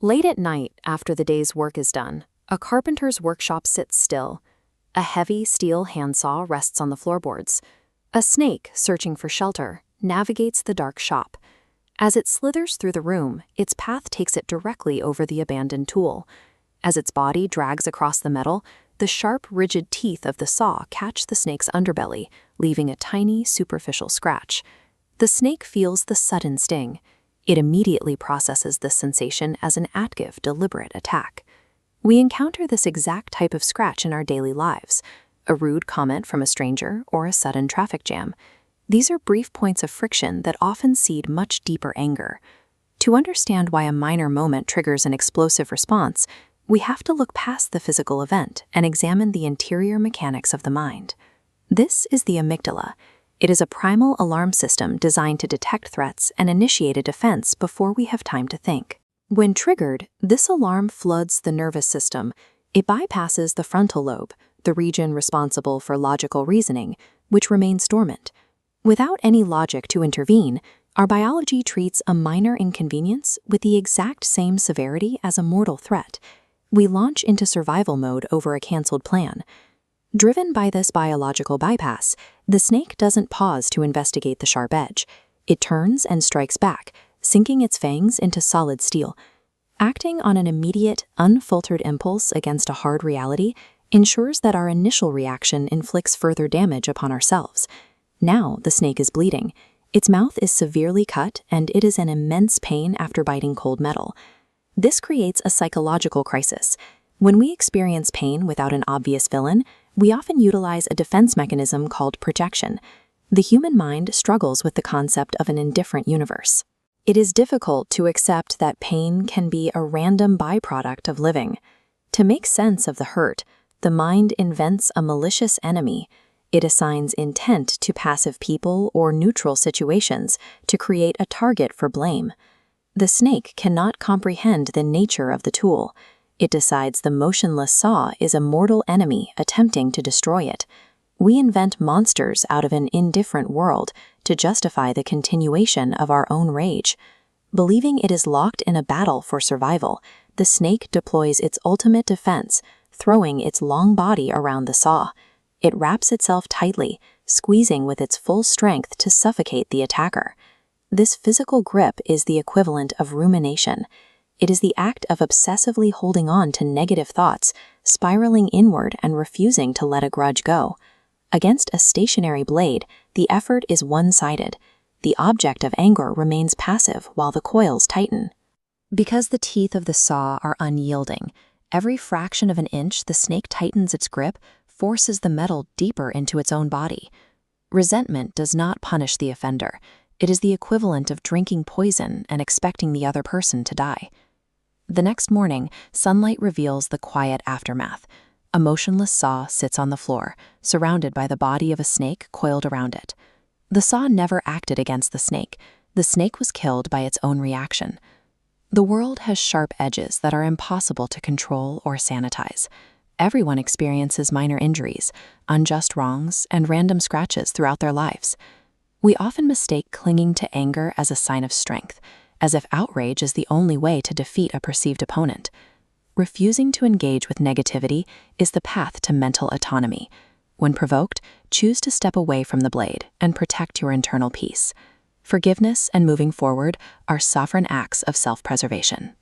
Late at night, after the day's work is done, a carpenter's workshop sits still. A heavy steel handsaw rests on the floorboards. A snake, searching for shelter, navigates the dark shop. As it slithers through the room, its path takes it directly over the abandoned tool. As its body drags across the metal, the sharp, rigid teeth of the saw catch the snake's underbelly, leaving a tiny, superficial scratch. The snake feels the sudden sting. It immediately processes this sensation as an active, deliberate attack. We encounter this exact type of scratch in our daily lives, a rude comment from a stranger or a sudden traffic jam. These are brief points of friction that often seed much deeper anger. To understand why a minor moment triggers an explosive response, we have to look past the physical event and examine the interior mechanics of the mind. This is the amygdala. It is a primal alarm system designed to detect threats and initiate a defense before we have time to think. When triggered, this alarm floods the nervous system. It bypasses the frontal lobe, the region responsible for logical reasoning, which remains dormant. Without any logic to intervene, our biology treats a minor inconvenience with the exact same severity as a mortal threat. We launch into survival mode over a canceled plan. Driven by this biological bypass, the snake doesn't pause to investigate the sharp edge. It turns and strikes back, sinking its fangs into solid steel. Acting on an immediate, unfiltered impulse against a hard reality ensures that our initial reaction inflicts further damage upon ourselves. Now the snake is bleeding. Its mouth is severely cut, and it is in immense pain after biting cold metal. This creates a psychological crisis. When we experience pain without an obvious villain, we often utilize a defense mechanism called projection. The human mind struggles with the concept of an indifferent universe. It is difficult to accept that pain can be a random byproduct of living. To make sense of the hurt, the mind invents a malicious enemy. It assigns intent to passive people or neutral situations to create a target for blame. The snake cannot comprehend the nature of the tool. It decides the motionless saw is a mortal enemy attempting to destroy it. We invent monsters out of an indifferent world to justify the continuation of our own rage. Believing it is locked in a battle for survival, the snake deploys its ultimate defense, throwing its long body around the saw. It wraps itself tightly, squeezing with its full strength to suffocate the attacker. This physical grip is the equivalent of rumination. It is the act of obsessively holding on to negative thoughts, spiraling inward and refusing to let a grudge go. Against a stationary blade, the effort is one-sided. The object of anger remains passive while the coils tighten. Because the teeth of the saw are unyielding, every fraction of an inch the snake tightens its grip forces the metal deeper into its own body. Resentment does not punish the offender. It is the equivalent of drinking poison and expecting the other person to die. The next morning, sunlight reveals the quiet aftermath. A motionless saw sits on the floor, surrounded by the body of a snake coiled around it. The saw never acted against the snake. The snake was killed by its own reaction. The world has sharp edges that are impossible to control or sanitize. Everyone experiences minor injuries, unjust wrongs, and random scratches throughout their lives. We often mistake clinging to anger as a sign of strength, as if outrage is the only way to defeat a perceived opponent. Refusing to engage with negativity is the path to mental autonomy. When provoked, choose to step away from the blade and protect your internal peace. Forgiveness and moving forward are sovereign acts of self-preservation.